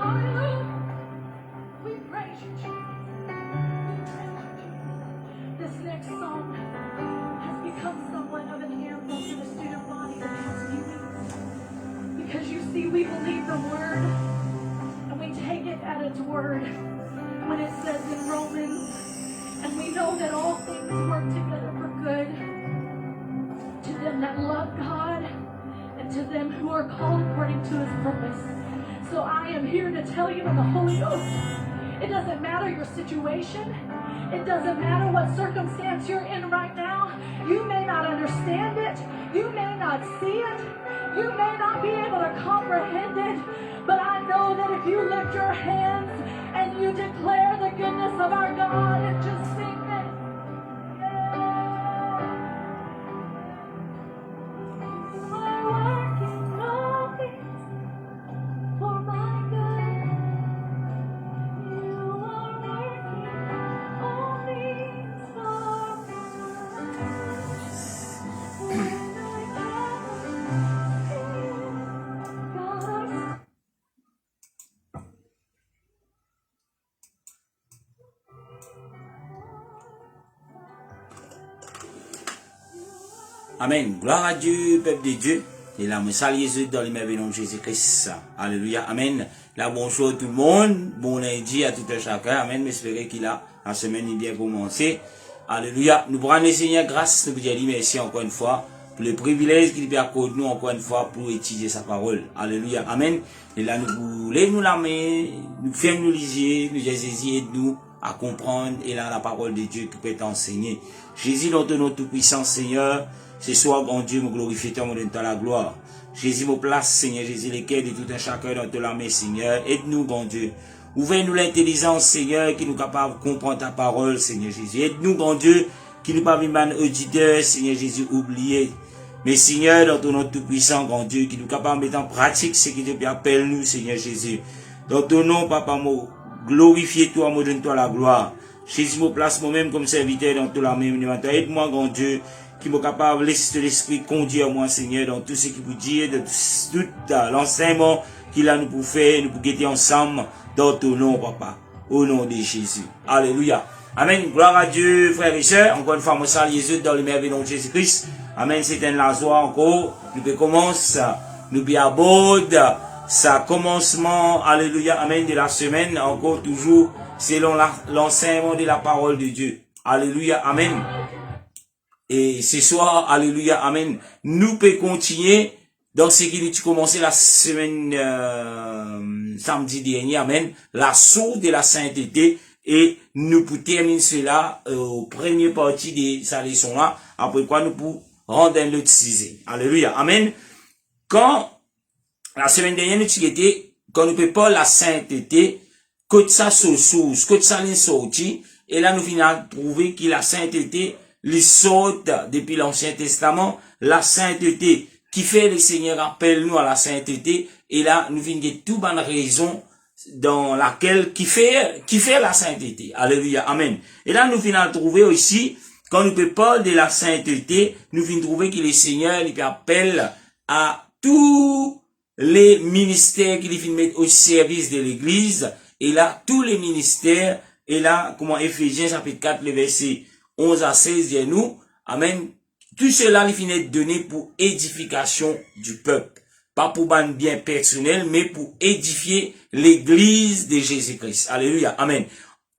Hallelujah. We praise you, Jesus. We praise you, Jesus. This next song has become somewhat of an anthem to the student body the past few weeks. Because you see, we believe the word and we take it at its word when it says in Romans, and we know that all things work together for good to them that love God and to them who are called according to his purpose. So I am here to tell you in the Holy Ghost, it doesn't matter your situation. It doesn't matter what circumstance you're in right now. You may not understand it. You may not see it. You may not be able to comprehend it. But I know that if you lift your hands and you declare the goodness of our God and just sing it. You are working all things for my good. You are working all things for my good. When I cannot see, God, Amen. Gloire à Dieu, peuple de Dieu. Et là, me salue Jésus dans les merveilles de Jésus-Christ. Alléluia. Amen. Là, bonjour tout le monde. Bon lundi à tout un chacun. Amen. J'espère qu'il a la semaine est bien commencé. Alléluia. Nous prenons le Seigneur grâce. Nous vous disons merci encore une fois pour le privilège qu'il a accordé nous encore une fois pour étudier sa parole. Alléluia. Amen. Et là, nous voulons nous la main, nous faire nous lisier, nous Jésus nous à comprendre. Et là, la parole de Dieu qui peut enseigner. Jésus, dans ton nom tout puissant, Seigneur. Ce soir, bon Dieu, me glorifie toi, me donne ta la gloire. Jésus, me place, Seigneur, Jésus, les cœurs de tout un chacun dans la main, Seigneur. Aide-nous, bon Dieu. Ouvre-nous l'intelligence, Seigneur, qui nous capable de comprendre ta parole, Seigneur Jésus. Aide-nous, bon Dieu, qui nous pas un auditeur, Seigneur Jésus, oublié. Mais, Seigneur, dans ton nom tout puissant, bon Dieu, qui nous capable de mettre en pratique ce qui te appelle nous, Seigneur Jésus. Dans ton nom, Papa, moi, glorifie toi, me donne toi la gloire. Jésus, me place moi-même comme serviteur dans la main. Aide-moi, bon Dieu, qui m'est capable de laisser l'esprit conduire moi, Seigneur, dans tout ce qu'il vous dit, de tout l'enseignement qu'il a nous pour faire, nous pour guetter ensemble, dans ton nom, Papa, au nom de Jésus. Alléluia. Amen. Gloire à Dieu, frères et sœurs. Encore une fois, moi, salue Jésus dans le merveilleux nom de Jésus-Christ. Amen. C'est un la joie encore. Nous pouvons commencer, nous pouvons aborder ça commencement, alléluia, amen, de la semaine, encore toujours, selon l'enseignement de la parole de Dieu. Alléluia, amen. Et ce soir, alléluia, amen, nous pouvons continuer dans ce qui nous a commencé la semaine samedi dernier, amen, la source de la sainteté, et nous pouvons terminer cela au premier partie de sa leçon là, après quoi nous pouvons rendre un autre sujet. Alléluia, amen. Quand la semaine dernière nous était, quand nous peut pas la sainteté, que ça se source, que ça n'est sorti, et là nous finissons trouver que la sainteté les sautes depuis l'Ancien Testament, la sainteté qui fait le Seigneur appelle nous à la sainteté, et là nous venons de toute bonne raison dans laquelle qui fait la sainteté. Alléluia, amen. Et là nous venons trouver aussi, quand nous parlons de la sainteté, nous venons trouver que le Seigneur il appelle à tous les ministères qu'il vient mettre au service de l'Église, et là tous les ministères, et là comment Éphésiens chapitre 4 le verset 11 à 16, dit nous, amen, tout cela il finit donné pour édification du peuple. Pas pour un bien personnel, mais pour édifier l'église de Jésus-Christ. Alléluia, amen.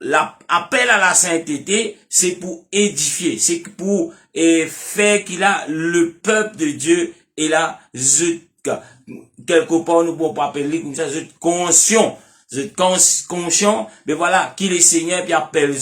L'appel à la sainteté, c'est pour édifier, c'est pour faire qu'il a le peuple de Dieu, et là, quelque part, nous ne pouvons pas appeler comme ça, conscient, mais voilà, qui le Seigneur, puis appelle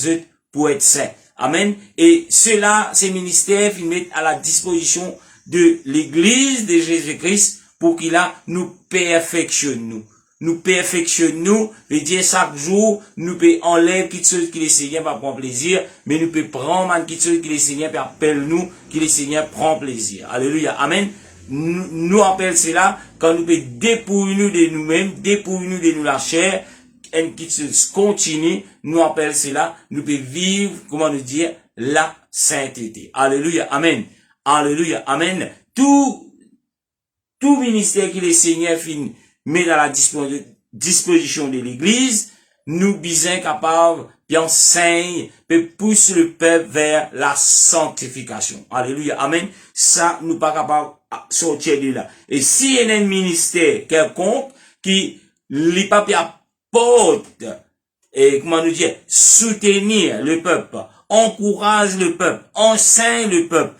pour être saint. Amen. Et cela, ces ministères, ils mettent à la disposition de l'église de Jésus-Christ pour qu'il nous perfectionne nous. Nous perfectionne nous, veut dire chaque jour, nous peut enlever quelque chose que le Seigneur va prendre plaisir, mais nous peut prendre quelque chose que le Seigneur appelle nous, que le Seigneur prend plaisir. Alléluia. Amen. Nous appelle cela quand nous peut dépouiller nous de nous-mêmes, dépouiller nous de nous la chair, et qui se continue, nous appelle cela, nous pouvons vivre, comment nous dire, la sainteté. Alléluia, amen. Alléluia, amen. Tout ministère que le Seigneur met à la disposition de l'église, nous bisons capables, puis enseigne, puis pousse le peuple vers la sanctification. Alléluia. Amen. Ça, nous pas capables de sortir de là. Et si il y a un ministère quelconque qui, les papiers apporte, et comment nous dire, soutenir le peuple, encourage le peuple, enseigne le peuple.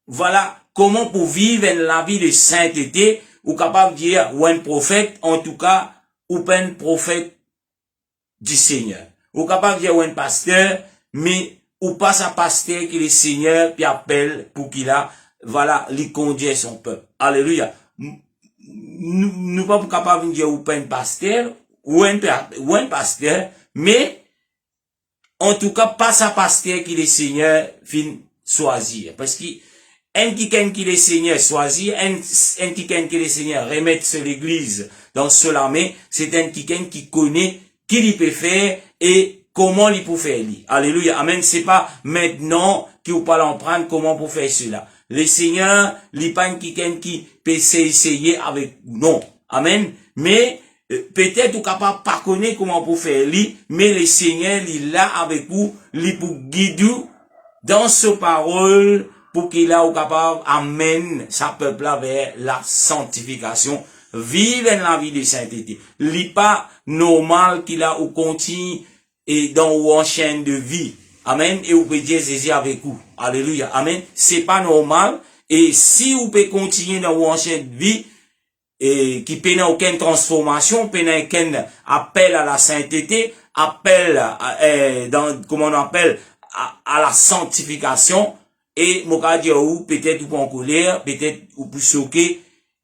Voilà comment pour vivre la vie de sainteté, ou capable de dire, ou un prophète, en tout cas, ou pas un prophète du Seigneur. Ou capable de dire, ou un pasteur, mais ou pas sa pasteur qui est le Seigneur, puis appelle pour qu'il a, voilà, lui conduire son peuple. Alléluia. Nous pas capables de dire, ou pas un pasteur, ou un pasteur, mais, en tout cas, pas sa pasteur qui est le Seigneur fin choisir. Parce que, un qui le Seigneur choisit, un qui le Seigneur remettre sur l'église dans son armée, c'est un qui connaît qui il peut faire et comment il peut faire. Alléluia. Amen. C'est pas maintenant qu'il vous parle en prendre comment pour faire cela. Le Seigneur, il pas un qui peut essayer avec, non. Amen. Mais, peut-être vous capable pas connaître comment pour faire mais le Seigneur, il est là avec vous, il pour guider dans sa parole, pour qu'il a capable amène sa peuple vers la sanctification, vivre la vie de sainteté. N'est pas normal qu'il a ou continue et dans ou en chaîne de vie. Amen. Et vous pouvez dire Jésus avec vous. Alléluia. Amen. C'est pas normal. Et si vous pouvez continuer dans ou en chaîne de vie, et qui n'a aucune transformation, n'a aucun appel à la sainteté, appel comment on appelle, à la sanctification, et mon dire ou peut-être ou en colère, peut-être ou pour choquer,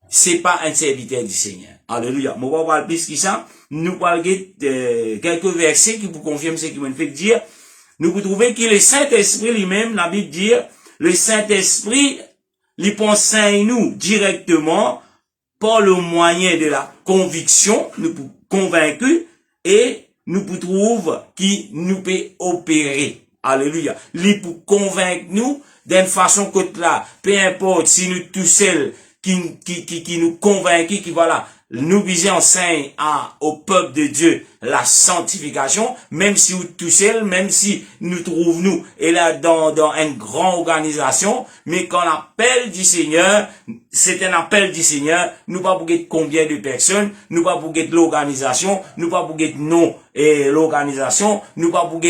c'est pas un serviteur du Seigneur. Alléluia. Mon va parler plus que ça. Nous parlons quelques versets qui vous confirment ce qui m'a fait dire. Nous vous trouvez que le Saint-Esprit lui-même, la Bible dit, le Saint-Esprit, il pense à nous directement par le moyen de la conviction, nous pour convaincre et nous pour trouver qui nous peut opérer. Alléluia. Il pour convaincre nous d'une façon que là, peu importe si nous tous seuls qui nous convainquent, qui voilà, nous visons enseigne au peuple de Dieu la sanctification, même si nous tout seuls, même si nous trouvons nous, et là, dans une grande organisation, mais quand l'appel du Seigneur, c'est un appel du Seigneur, nous pas pour combien de personnes, nous pas pour l'organisation, nous pas pour non, et l'organisation, nous pas pour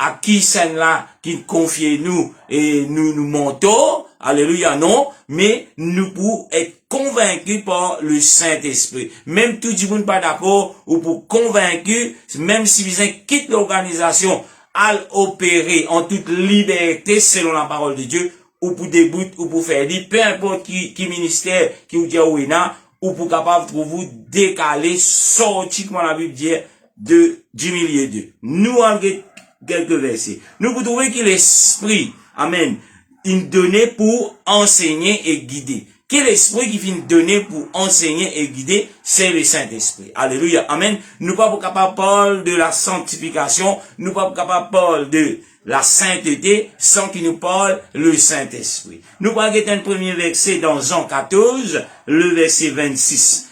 à qui c'est là qui confie nous et nous mentons, alléluia, non, mais nous pour être convaincus par le Saint-Esprit. Même tout le monde pas d'accord, ou pour convaincus, même si vous quittez l'organisation, à opérer en toute liberté selon la parole de Dieu, ou pour débouter, ou pour faire dire, peu importe qui ministère, qui vous dit oui, ou pour capable de vous décaler, sortir, comme la Bible dit, du milieu d'eux. Nous, quelques versets. Nous vous trouvez que l'esprit, amen, il donné pour enseigner et guider. Quel esprit qui vient donner pour enseigner et guider, c'est le Saint-Esprit. Alléluia. Amen. Nous pas capables de parler de la sanctification, nous pas capables de parler de la sainteté sans qu'il nous parle le Saint-Esprit. Nous pas un premier verset dans Jean 14, le verset 26.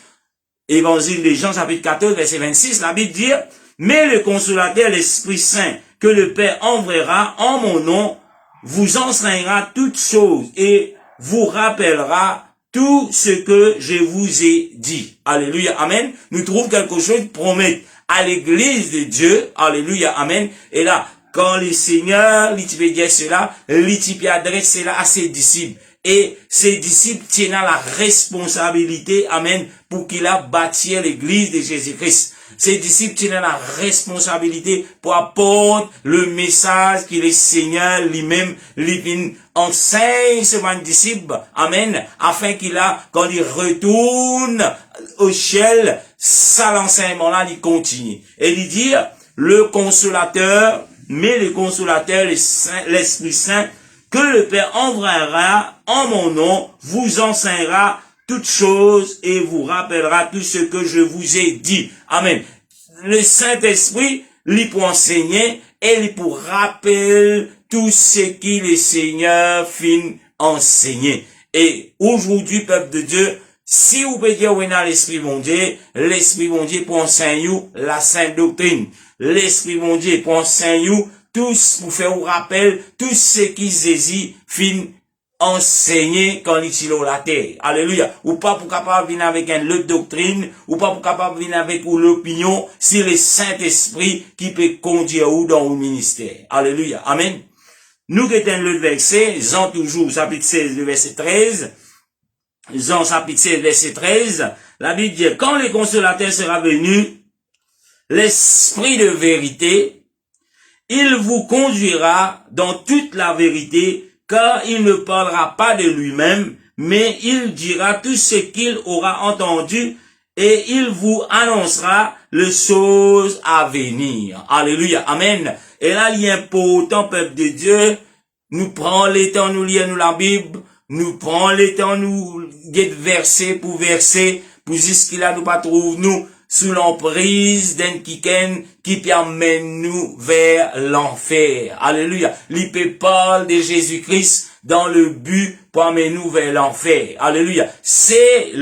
Évangile de Jean, chapitre 14, verset 26, la Bible dit, mais le consolateur, l'Esprit Saint, que le Père enverra en mon nom, vous enseignera toutes choses et vous rappellera tout ce que je vous ai dit. Alléluia, amen. Nous trouvons quelque chose de promettre à l'église de Dieu. Alléluia, amen. Et là, quand le Seigneur, il peut dire cela, il peut adresser cela à ses disciples. Et ses disciples tiennent la responsabilité, amen, pour qu'il a bâti l'église de Jésus-Christ. Ses disciples tiennent la responsabilité pour apporter le message que le Seigneur lui-même lui enseigne ce disciple, amen, afin qu'il a, quand il retourne au ciel, ça l'enseignement-là, il continue. Et il dit, le consolateur, mais le consolateur, l'Esprit Saint, que le Père enverra en mon nom, vous enseignera toutes choses et vous rappellera tout ce que je vous ai dit. Amen. Le Saint-Esprit, lui pour enseigner et lui pour rappeler tout ce qui le Seigneur fin enseigner. Et aujourd'hui, peuple de Dieu, Si vous pouvez dire, oui, dans l'Esprit bon Dieu pour enseigner la sainte doctrine. L'Esprit bon Dieu pour enseigner tous, pour faire un rappel, tout ce qui Jésus fin enseigner quand il est sur la terre. Alléluia. Ou pas pour capable venir avec une autre doctrine, ou pas pour capable venir avec l'opinion, c'est le Saint-Esprit qui peut conduire ou dans le ministère. Alléluia. Amen. Nous qui sommes le verset, Jean toujours, chapitre 16, le verset 13, Jean chapitre 16, verset 13, la Bible dit, quand le consolateur sera venu, l'Esprit de vérité, il vous conduira dans toute la vérité, car il ne parlera pas de lui-même, mais il dira tout ce qu'il aura entendu, et il vous annoncera les choses à venir. Alléluia. Amen. Et là, il est important, peuple de Dieu, nous prenons le temps, nous lire la Bible, nous prenons le temps, nous guetter verset, pour jusqu'à nous pas trouver nous sous l'emprise d'un qui permet nous vers l'enfer. Alléluia. L'IP parle de Jésus-Christ dans le but pour amener nous vers l'enfer. Alléluia. C'est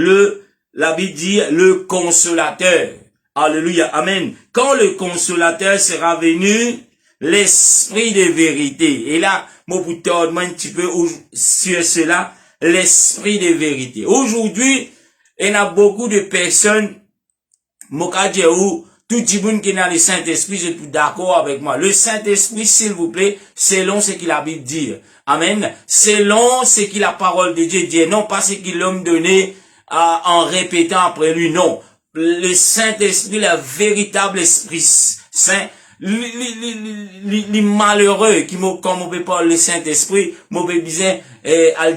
la Bible dit, le consolateur. Alléluia. Amen. Quand le consolateur sera venu, l'esprit de vérité. Et là, moi, pour t'ordonner un petit peu sur cela, l'esprit de vérité. Aujourd'hui, il y a beaucoup de personnes, tout le monde qui est dans le Saint-Esprit, je suis d'accord avec moi. Le Saint-Esprit, s'il vous plaît, selon ce que la Bible dit. Amen. Selon ce que la parole de Dieu dit. Non pas ce qu'il l'homme donné en répétant après lui. Non. Le Saint-Esprit, le véritable Esprit Saint, les malheureux qui comme on peut parler le Saint-Esprit, on peut dire,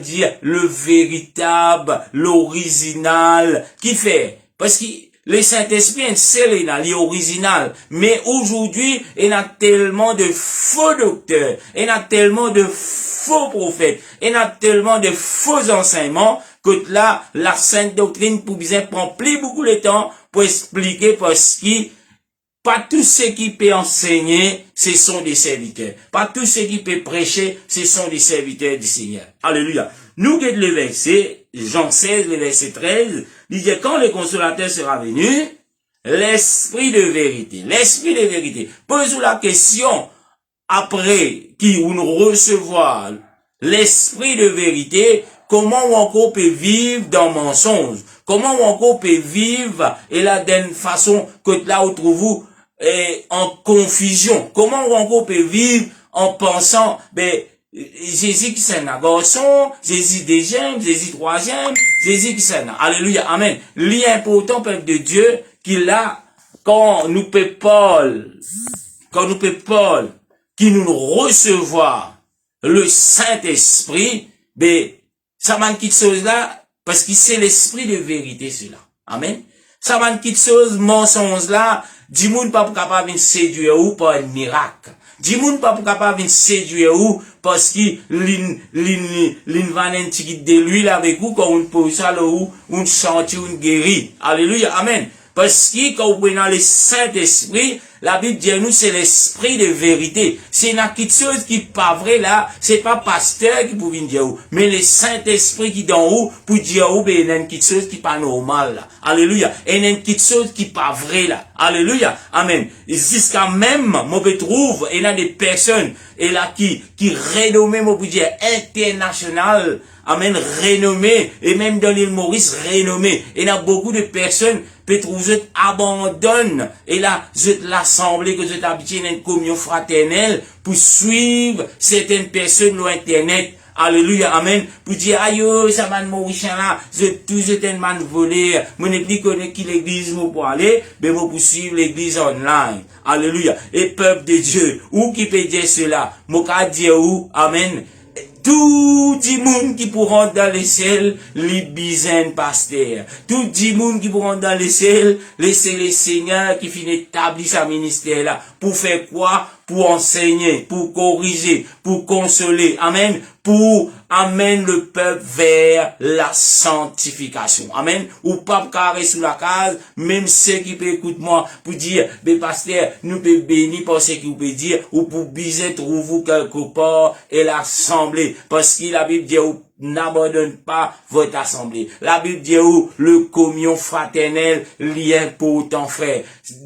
dire le véritable, l'original, qui fait? Parce que le Saint-Esprit, c'est l'original. Mais aujourd'hui, il y a tellement de faux docteurs, il y a tellement de faux prophètes, il y a tellement de faux enseignements, que là, la sainte doctrine, pour bien prendre plus beaucoup de temps pour expliquer parce que pas tous ceux qui peuvent enseigner, ce sont des serviteurs. Pas tous ceux qui peuvent prêcher, ce sont des serviteurs du Seigneur. Alléluia. Nous, le verset, Jean 16, le verset 13, il dit, quand le consolateur sera venu, l'esprit de vérité. L'esprit de vérité. Pose-vous la question, après qui nous recevoir l'esprit de vérité, comment on encore peut vivre dans mensonge? Comment on encore peut vivre, et là, d'une façon que là où trouvez-vous, en confusion? Comment on encore peut vivre en pensant, Jésus qui c'est un garçon, Jésus deuxième, Jésus troisième, Jésus qui c'est un. Alléluia, amen. L'important, peuple de Dieu, qu'il a, quand nous peut Paul, qui nous recevoir le Saint-Esprit, ça m'a quelque chose là, parce que c'est l'esprit de vérité, cela. Amen. Ça m'a quelque chose, mensonge là, du monde pas pour capable de séduire ou par un miracle. Du monde pas pour capable de séduire ou parce que l'in va un petit de l'huile avec vous, quand on peut ça là ou, on chante, on guérit. Alléluia. Amen. Parce que quand vous prenez dans le Saint-Esprit, la Bible dit à nous, c'est l'esprit de vérité. C'est une quelque chose qui n'est pas vrai là, c'est pas pasteur qui peut venir dire où, mais le Saint-Esprit qui est dans où, pour dire où, il y a quelque chose qui n'est pas normal là. Alléluia. Et il y a quelque chose qui n'est pas vrai là. Alléluia. Amen. Jusqu'à même, on peut trouver, il y a des personnes, et là, qui renommées, on peut dire, international. Amen, renommé, et même dans l'île Maurice, renommé. Et il y a beaucoup de personnes, peut-être vous êtes abandonnent, et là, vous êtes l'assemblée, que vous êtes habitué à une communion fraternelle, pour suivre certaines personnes sur Internet. Alléluia, amen. Pour dire, aïe, ça m'a Mauricien là, vous êtes un man volé, moi ne plus connais qui l'église, pour aller, mais vous poursuivre l'église online. Alléluia. Et peuple de Dieu, où qui peut dire cela? Moi, dire où? Amen. Tout le monde qui pourront dans les ciels, les bisènes pasteur. Tout le monde qui pourront dans les ciels, laisser les seigneurs qui finissent établir sa ministère là. Pour faire quoi? Pour enseigner, pour corriger, pour consoler. Amen. Pour amener le peuple vers la sanctification. Amen. Ou pas carré sous la case, même ceux qui peuvent écouter moi, pour dire, pasteur, nous peut bénir par ce qu'il peut dire, ou pour biser trouver quelque part et l'assemblée. Parce que la Bible dit, n'abandonne pas votre assemblée. La Bible dit où le communion fraternel lien pour ton frère.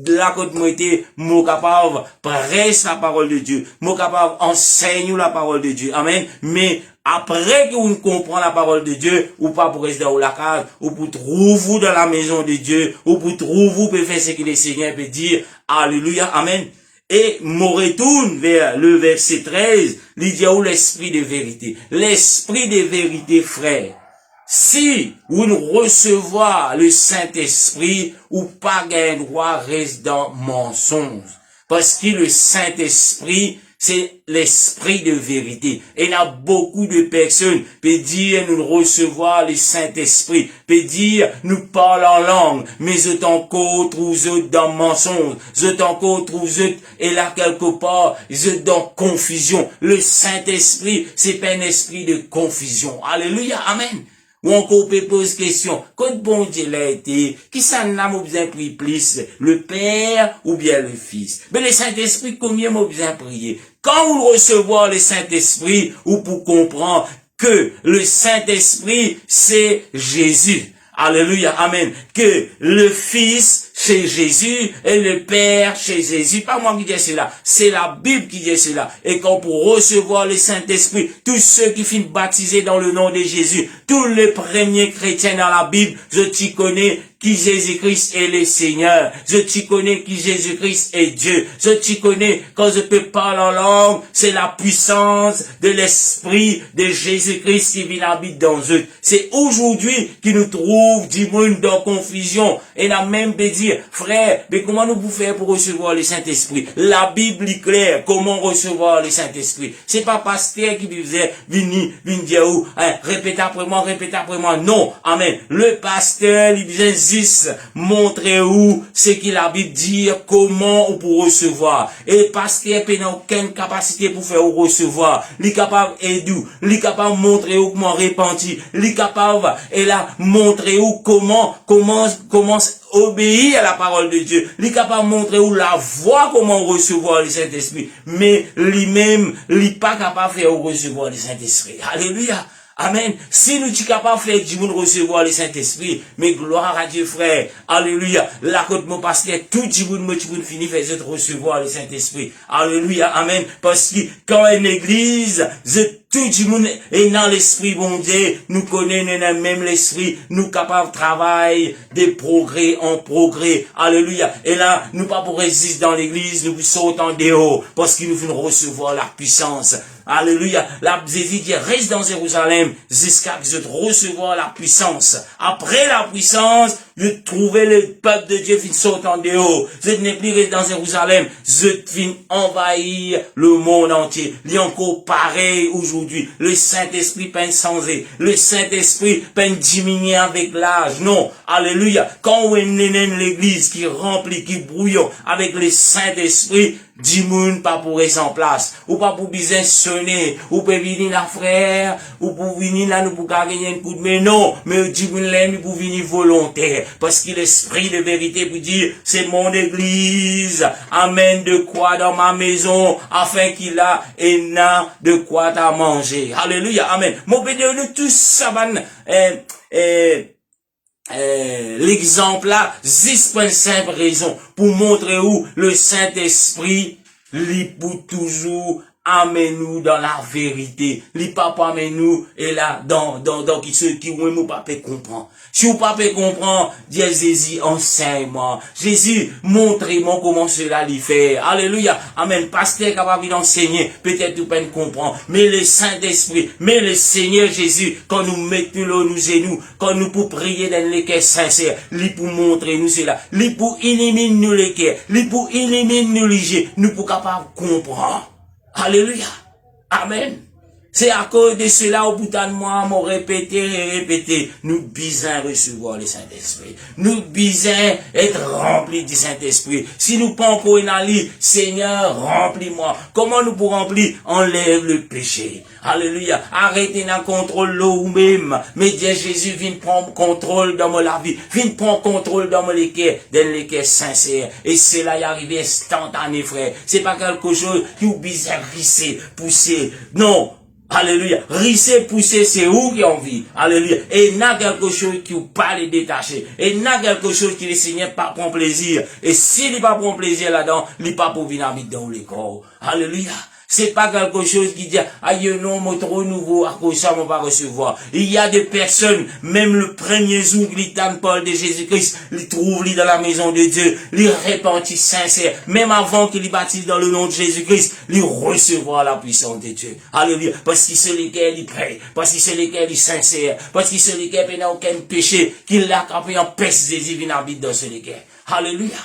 La côte moi été, mon capable, presse la parole de Dieu. Mon capable, enseigne la parole de Dieu. Amen. Mais, après que vous comprenez la parole de Dieu, ou pas pour rester dans la case, ou pour trouver dans la maison de Dieu, ou pour trouver pour faire ce que le Seigneur peut dire. Alléluia. Amen. Et me retourne vers le verset 13, il dit où l'esprit de vérité. L'esprit de vérité, frère. Si vous ne recevez le Saint-Esprit, ou pas gain droit reste dans mensonge. Parce que le Saint-Esprit, c'est l'esprit de vérité. Et il y a beaucoup de personnes qui dire nous recevoir le Saint-Esprit, peut dire nous parlons en langue, mais autant qu'autre ou autres dans mensonge, autant qu'autre ou autres et là quelque part, autres dans confusion. Le Saint-Esprit, c'est pas un esprit de confusion. Alléluia, amen. Ou encore, on peut poser question, quand bon Dieu l'a été, qui ça n'a besoin prier plus, le Père ou bien le Fils? Mais le Saint-Esprit, combien m'a besoin prier? Quand vous recevez le Saint-Esprit, ou pour comprendre que le Saint-Esprit, c'est Jésus. Alléluia, amen. Que le Fils, c'est Jésus, et le Père, c'est Jésus. Pas moi qui dis cela, c'est la Bible qui dit cela. Et quand pour recevoir le Saint-Esprit, tous ceux qui finissent baptisés dans le nom de Jésus, tous les premiers chrétiens dans la Bible, je t'y connais, qui Jésus-Christ est le Seigneur. Je t'y connais qui Jésus-Christ est Dieu. Je t'y connais quand je peux parler en langue, c'est la puissance de l'Esprit de Jésus-Christ qui vient habiter dans eux. C'est aujourd'hui qui nous trouve du monde dans confusion. Et n'a même pas dire, frère, mais comment nous pouvons faire pour recevoir le Saint-Esprit? La Bible est claire, comment recevoir le Saint-Esprit. C'est pas pasteur qui disait, venir dire, répétez après moi. Non, amen. Le pasteur, il disait, montrer où ce que la Bible dit, comment on peut recevoir. Et parce qu'il n'y a aucune capacité pour faire recevoir. Il est capable d'aider, il est capable de montrer où comment repentir, il est capable et là montrer où comment obéir à la parole de Dieu. Il est capable de montrer où la voie comment recevoir le Saint-Esprit. Mais lui-même, il n'est pas capable de faire recevoir le Saint-Esprit. Alléluia. Amen. Si nous sommes capables de faire du monde recevoir le Saint-Esprit, mais gloire à Dieu, frère. Alléluia. La côte mon pasteur, tout du monde finit faire recevoir le Saint-Esprit. Alléluia. Amen. Parce que quand une église, tout le monde est dans l'esprit bon Dieu, nous connaissons même l'esprit, nous capables de travailler de progrès en progrès. Alléluia. Et là, nous pas pour résister dans l'église, nous sautons en dehors, parce qu'il nous fait recevoir la puissance. Alléluia. La Jésus dit, reste dans Jérusalem, jusqu'à ce que vous recevoir la puissance. Après la puissance, je trouvais le peuple de Dieu qui saute en dehors. Je n'ai plus resté dans Jérusalem. Je viens envahir le monde entier. Il y a encore pareil aujourd'hui. Le Saint-Esprit peine changer. Le Saint-Esprit peine diminuer avec l'âge. Non. Alléluia. Quand on est l'église qui remplit, qui brouillon avec le Saint-Esprit, du monde pas pour rester en place, ou pas pour bien sonner, ou pour venir là frère, ou pour venir là nous pour gagner un coup de main, non, mais du monde là nous pour venir volontaire, parce que l'esprit de vérité pour dire, c'est mon église, amène de quoi dans ma maison, afin qu'il a et n'a de quoi à manger. Alléluia, amen. Mon bénédiction, nous tous ça l'exemple là, 10.5 raisons pour montrer où le Saint-Esprit lit pour toujours amène-nous dans la vérité. Li papa amène-nous et là dans ceux qui ou pas peut comprendre. Si vous pas peut comprendre, Dieu Jésus enseigne-moi. Jésus montrez-moi comment cela lui fait. Alléluia. Amen. Pasteur capable d'enseigner, peut-être vous pouvez comprendre, mais le Saint-Esprit, mais le Seigneur Jésus quand nous mettons nous et nous, quand nous pour prier dans les cœurs sincères, lui pour montrer nous cela, lui pour éliminer nous les cœurs, lui pour éliminer nous les jeux, nous pour capable comprendre. Alléluia. Amen. C'est à cause de cela, au bout de moi, m'ont répété et répété. Nous bisons recevoir le Saint-Esprit. Nous bisons être remplis du Saint-Esprit. Si nous pas encore une alliée, Seigneur, remplis-moi. Comment nous pouvons remplir? Enlève le péché. Alléluia. Arrêtez dans contrôle l'eau même. Mais Dieu Jésus vient prendre contrôle dans la vie. Vient prendre contrôle dans les cœurs, dans les cœurs sincères. Et cela y arrive instantané, frère. C'est pas quelque chose qui vous bise risser, pousser. Non. Alléluia. Risser, pousser, c'est où qui en vit. Alléluia. Et il y a quelque chose qui vous pas les détacher. Et il y a quelque chose qui le Seigneur pas prend plaisir. Et s'il pas prend plaisir là-dedans, il pas pour venir habiter dans les corps. Alléluia. C'est pas quelque chose qui dit, aïe non, moi trop nouveau, à cause de ça, on va recevoir. Il y a des personnes, même le premier jour que l'État parle de Jésus-Christ, ils trouvent dans la maison de Dieu, ils repentis sincères, même avant qu'ils baptisent dans le nom de Jésus-Christ, ils recevoir la puissance de Dieu. Alléluia. Parce qu'ils sont lesquels ils prient, parce qu'ils sont lesquels ils sincères, parce qu'ils sont lesquels ils n'ont aucun péché, qu'ils l'a capé en peste des divines habitent dans ce lesquels. Alléluia.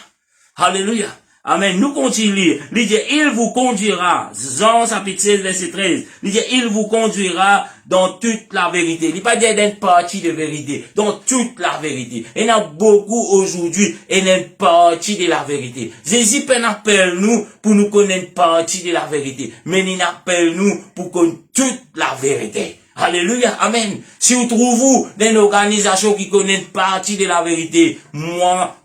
Alléluia. Amen. Nous continuons. Il dit, il vous conduira. Jean chapitre 16, verset 13. Il dit, il vous conduira dans toute la vérité. Il n'est pas dit d'une partie de vérité. Dans toute la vérité. Il y en a beaucoup aujourd'hui. Il y a une partie de la vérité. Jésus appelle nous pour nous connaître une partie de la vérité. Mais il appelle nous pour connaître toute la vérité. Alléluia, amen. Si vous trouvez dans une organisation qui connaît une partie de la vérité, moi,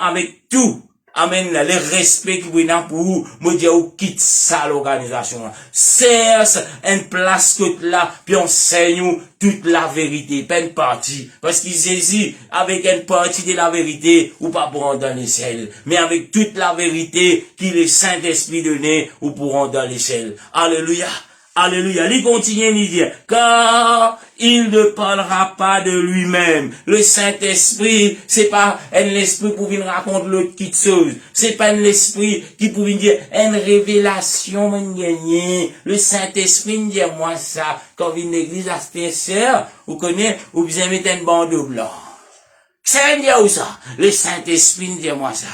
avec tout, amen, le respect que vous avez pour vous, moi, je vous quitte ça, l'organisation. Certes, une place que là, puis enseigne toute la vérité, pas une partie. Parce qu'ils hésitent avec une partie de la vérité, ou pas pour rendre dans les ciels. Mais avec toute la vérité, qui le Saint-Esprit donné, ou pour rendre dans les ciels. Alléluia. Alléluia. Il continue, il dit, car il ne parlera pas de lui-même. Le Saint-Esprit, c'est pas un esprit pour venir raconter l'autre petite chose. C'est pas un esprit qui pour venir dire, une révélation, mon gagné. Le Saint-Esprit, me dit, moi, ça, quand vient l'église à sœur, vous connaissez, ou bien mettez un bandeau blanc. Ça veut dire où ça? Le Saint-Esprit, me dit, moi, ça.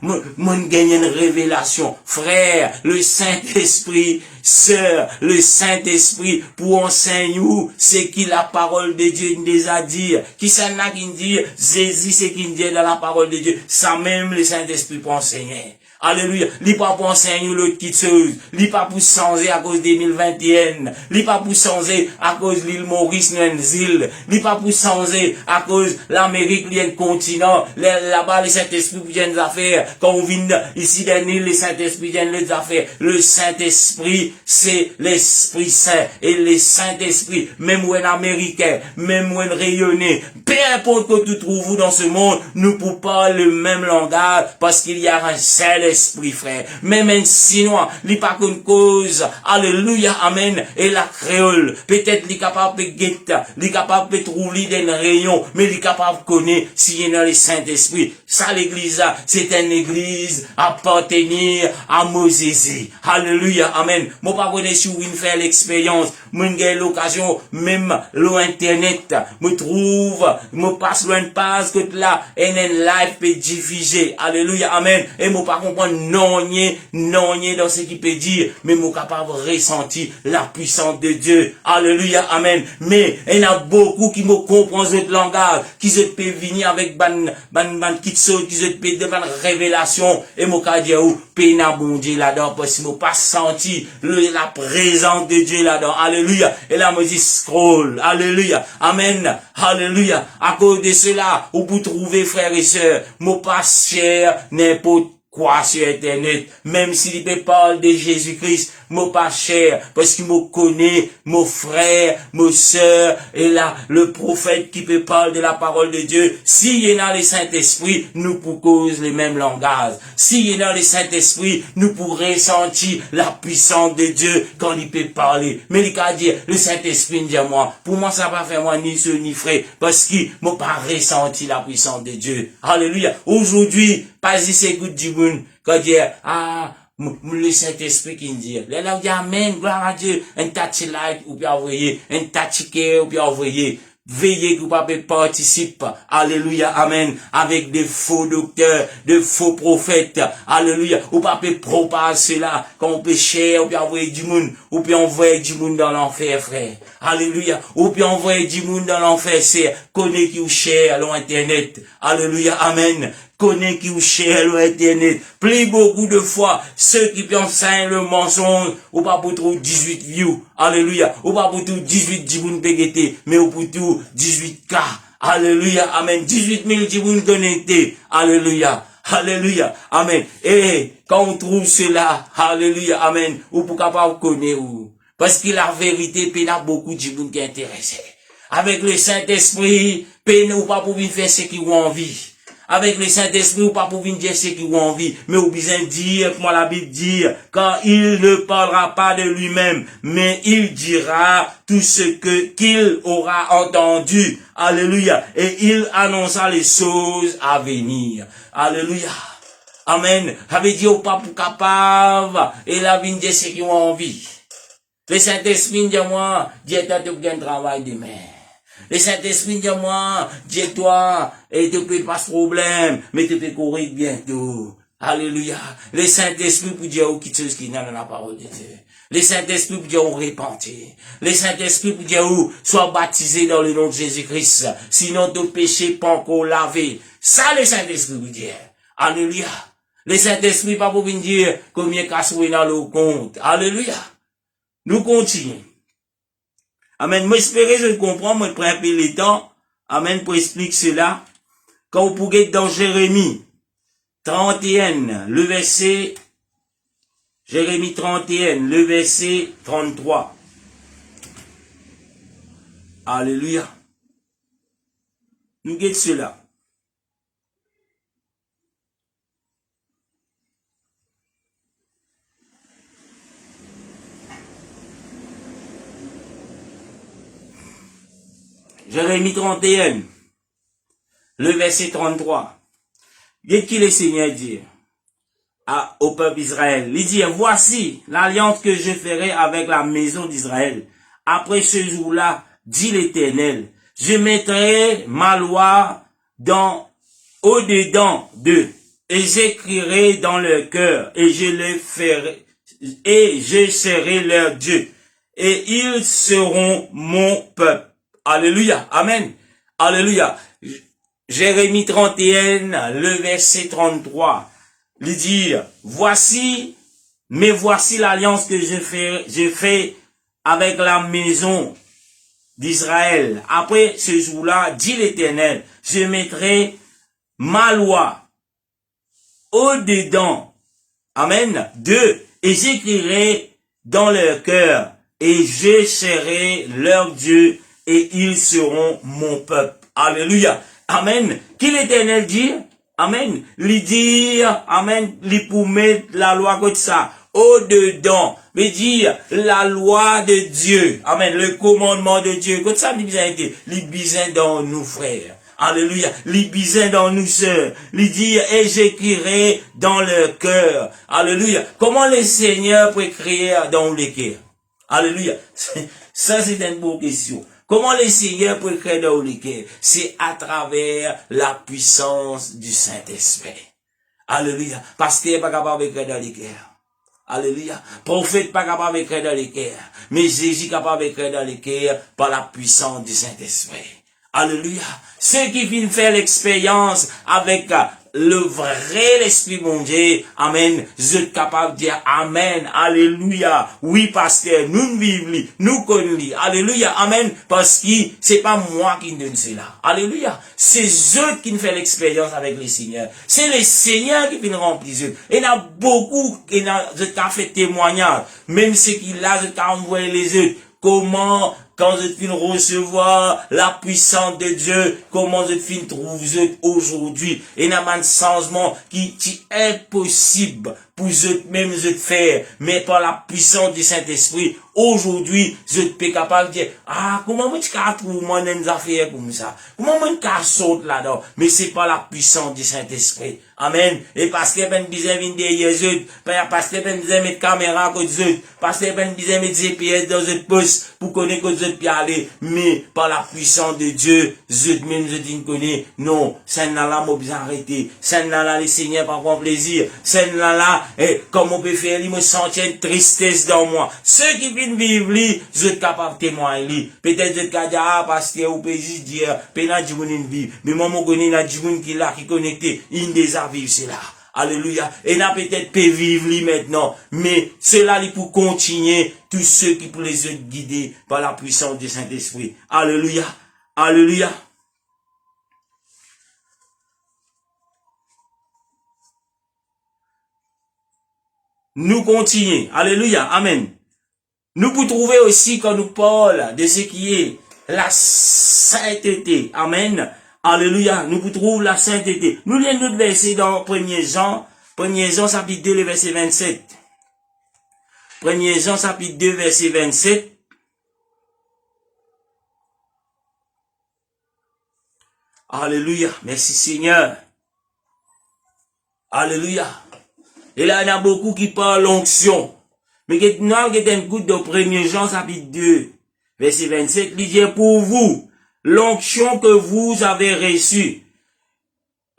Moi, gagne une révélation. Frère, le Saint-Esprit, sœur, le Saint-Esprit, pour enseigner où, c'est qui la parole de Dieu nous a dit. Qui ça n'a qui dit, Jésus, c'est qui nous dit dans la parole de Dieu. Ça même, le Saint-Esprit pour enseigner. Alléluia. Li pas pour enseigner l'autre petite chose. Li pas pour changer à cause 2021. Li pas pour changer à cause l'île Maurice, nous une île. Li pas pour changer à cause l'Amérique, li un continent. Là-bas, le Saint-Esprit vient des affaires. Quand on vient ici dans l'île, le Saint-Esprit vient des affaires. Le Saint-Esprit, c'est l'Esprit Saint. Et le Saint-Esprit, même ou un Américain, même ou un rayonné, peu importe que tu trouves dans ce monde, nous pouvons parler le même langage parce qu'il y a un seul esprit, frère. Même un Chinois, il pas qu'une cause. Alléluia, amen. Et la créole, peut-être il est capable de guetter, il est capable de trouver des rayons, mais il est capable de connaître s'il y a le Saint-Esprit. Ça, l'église, c'est une église appartenir à Moïse. Alléluia, amen. Moi, pas connaître si vous faire l'expérience. Moi, j'ai l'occasion, même l'internet, me trouve, me passe loin de passe que là, et un live peut diffuser. Alléluia, amen. Et moi, pas comprendre non, dans ce qu'il peut dire, mais moi, capable de ressentir la puissance de Dieu. Alléluia, amen. Mais, il y en a beaucoup qui me comprennent ce langage, qui se peut venir avec ban qui se peut de ban révélation, et moi, qu'a dit, ou, péna bon Dieu là-dedans, parce que moi, pas senti la présence de Dieu là-dedans. Alléluia. Et là, me dit scroll. Alléluia. Amen. Alléluia. À cause de cela, où vous trouvez, frères et sœurs, mon pas cher, n'importe quoi sur Internet, même s'il peut parler de Jésus-Christ, mon pas cher, parce qu'il me connaît, mon frère, mon sœur, et là, le prophète qui peut parler de la parole de Dieu, s'il y a le Saint-Esprit, nous pour cause les mêmes langages. S'il y a le Saint-Esprit, nous pour ressentir la puissance de Dieu quand il peut parler. Mais il a dit, le Saint-Esprit me dit à moi, pour moi, ça va faire moi ni ce ni frère, parce qu'il m'a pas ressenti la puissance de Dieu. Alléluia. Aujourd'hui, pas si c'est good du monde, quand il dit, le Saint-Esprit qui me dit, là, dit, amen, gloire à Dieu, un touch light, ou bien envoyer, un touch care, ou bien envoyer. Veillez que vous pouvez participer, alléluia, amen, avec des faux docteurs, de faux prophètes, alléluia, ou pouvez propager cela, quand on peut cher, ou bien envoyer du monde, ou bien envoyer du monde dans l'enfer, frère, alléluia, ou bien envoyer du monde dans l'enfer, c'est, connaît qui vous cher à l'internet, alléluia, amen, connaît qui vous cher à l'internet, plus beaucoup de fois, ceux qui enseignent le mensonge, ou pas pour trouver 18 views, alléluia, ou pas pour trouver 18 djibounes péguetés, mais ou pour trouver 18K, alléluia, amen, 18 000 djibounes connectés, alléluia, alléluia, amen, et quand on trouve cela, alléluia, amen, ou pour capable connaître, Parce que la vérité, il y a beaucoup de gens qui sont intéressés. Avec le Saint-Esprit, il ou pas pour faire ce qu'ils ont envie. Avec le Saint-Esprit, ou pas pour dire ce qu'ils ont envie. Mais ou besoin dire, comme la Bible dit, car il ne parlera pas de lui-même, mais il dira tout ce qu'il aura entendu. Alléluia. Et il annoncera les choses à venir. Alléluia. Amen. Ça veut dire, ou pas pour capable, et la vie de ce qu'ils ont envie. Le Saint-Esprit dit moi, Dieu t'a tout bien travail demain. Le Saint-Esprit dit moi, Dieu toi, et tu peux pas ce problème, mais tu peux courir bientôt. Alléluia. Le Saint-Esprit pour dire aux quelque chose qui n'a dans la parole de Dieu. Le Saint-Esprit pour dire aux repentir. Le Saint-Esprit pour dire aux sois baptisé dans le nom de Jésus-Christ. Sinon ton péché pas encore lavé. Ça le Saint-Esprit pour dire. Alléluia. Le Saint-Esprit pas pour venir dire combien casse-oué dans le compte. Alléluia. Nous continuons. Amen. Moi, j'espère je comprends, moi, je prends un peu le temps. Amen, pour expliquer cela. Quand vous pouvez être dans Jérémie 31, le verset, Jérémie 31, le verset 33. Alléluia. Nous guettons cela. Jérémie 31, le verset 33. Qu'est-ce que le Seigneur dit au peuple d'Israël? Il dit, voici l'alliance que je ferai avec la maison d'Israël. Après ce jour-là, dit l'Éternel, je mettrai ma loi au-dedans d'eux, et j'écrirai dans leur cœur, et je serai leur Dieu, et ils seront mon peuple. Alléluia. Amen. Alléluia. Jérémie 31, le verset 33. Il dit, voici l'alliance que je fais avec la maison d'Israël. Après ce jour-là, dit l'Éternel, je mettrai ma loi au-dedans. Amen. D'eux. Et j'écrirai dans leur cœur. Et je serai leur Dieu. Et ils seront mon peuple. Alléluia. Amen. Qui l'Éternel dit? Amen. Lui dire, amen, lui pour mettre la loi comme ça, au-dedans. Mais dire, la loi de Dieu. Amen. Le commandement de Dieu. Comme ça, il besoin dans nous, frères. Alléluia. Il besoin dans nous, sœurs. Il dit, et j'écrirai dans leur cœur. Alléluia. Comment le Seigneur peut écrire dans les cœurs? Alléluia. Ça, c'est une bonne question. Comment le Seigneur peut créer dans le cœur? C'est à travers la puissance du Saint-Esprit. Alléluia. Pasteur pas capable de créer dans le cœur. Alléluia. Prophète pas capable de créer dans le cœur. Mais Jésus capable de créer dans le cœur par la puissance du Saint-Esprit. Alléluia. Ceux qui viennent faire l'expérience avec le vrai l'Esprit mon Dieu, amen, je suis capable de dire amen, alléluia, oui pasteur, nous vivons, nous connaissons, alléluia, amen, parce que c'est pas moi qui donne cela, alléluia, c'est eux qui font l'expérience avec le Seigneur, c'est le Seigneur qui vient remplir eux, et il y a beaucoup, je t'ai fait témoignage, même ceux qui là, je t'ai envoyé les autres, comment, quand je viens recevoir la puissance de Dieu, comment je viens trouver aujourd'hui, et il y a un changement qui est impossible pour eux-mêmes de faire, mais par la puissance du Saint-Esprit, aujourd'hui, je peux capable de dire, comment moi tu trouves moi des affaires comme ça? Comment moi tu saute là-dedans? Mais c'est par la puissance du Saint-Esprit. Amen. Et parce que ben besoin venir derrière eux, parce que ben besoin mettre caméra côté eux, parce que ben besoin mettre GPS dans eux poste pour connaître que eux puis aller, mais par la puissance de Dieu, eux même je dis connaît. Non, c'est là moi besoin arrêter. C'est là le Seigneur pas prendre plaisir. C'est là et comme on peut faire, il me sentir une tristesse dans moi. Ceux qui viennent vivre li, je suis capable de témoigner. Peut-être je vais dire pasteur ou peut juste dire, pénal du monde vivre. Mais moi mon connais la du monde qui là qui connecté, il déjà vivre cela. Alléluia. Et n'a peut-être pas vivre lui maintenant, mais cela lui pour continuer tous ceux qui pour les autres guider par la puissance du Saint-Esprit. Alléluia. Alléluia. Nous continuons. Alléluia. Amen. Nous pouvons trouver aussi quand nous parlons de ce qui est la sainteté. Amen. Alléluia. Nous pouvons trouver la sainteté. Nous lisons notre verset dans 1er Jean chapitre 2, le verset 27. 1er Jean chapitre 2, verset 27. Alléluia. Merci Seigneur. Alléluia. Et là, il y en a beaucoup qui parlent l'onction. Mais maintenant, il y a un coup de 1er Jean chapitre 2, verset 27, il dit pour vous, l'onction que vous avez reçue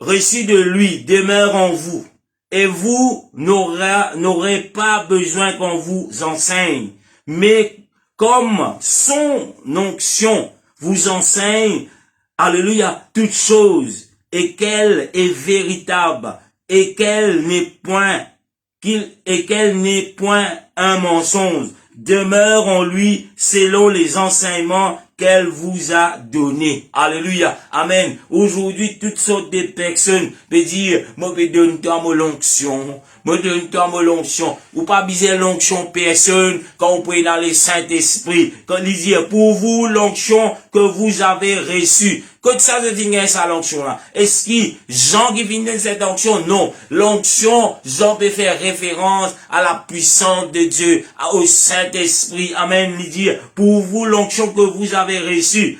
de lui, demeure en vous. Et vous n'aurez pas besoin qu'on vous enseigne. Mais comme son onction vous enseigne, alléluia, toute chose, et qu'elle est véritable, et qu'elle n'est point un mensonge, demeure en lui selon les enseignements qu'elle vous a donnés. Alléluia. Amen. Aujourd'hui, toutes sortes de personnes peuvent dire, moi, je donne-toi mon onction. Moi, donne-toi mon onction. Ou pas biser l'onction personne quand vous prenez dans le Saint-Esprit. Quand il dit, pour vous, l'onction que vous avez reçue. Quand ça se dit, ça, l'onction là. Est-ce que Jean qui vient de cette onction? Non. L'onction, Jean peut faire référence à la puissance de Dieu, au Saint-Esprit. Amen. Il dit, pour vous, l'onction que vous avez reçue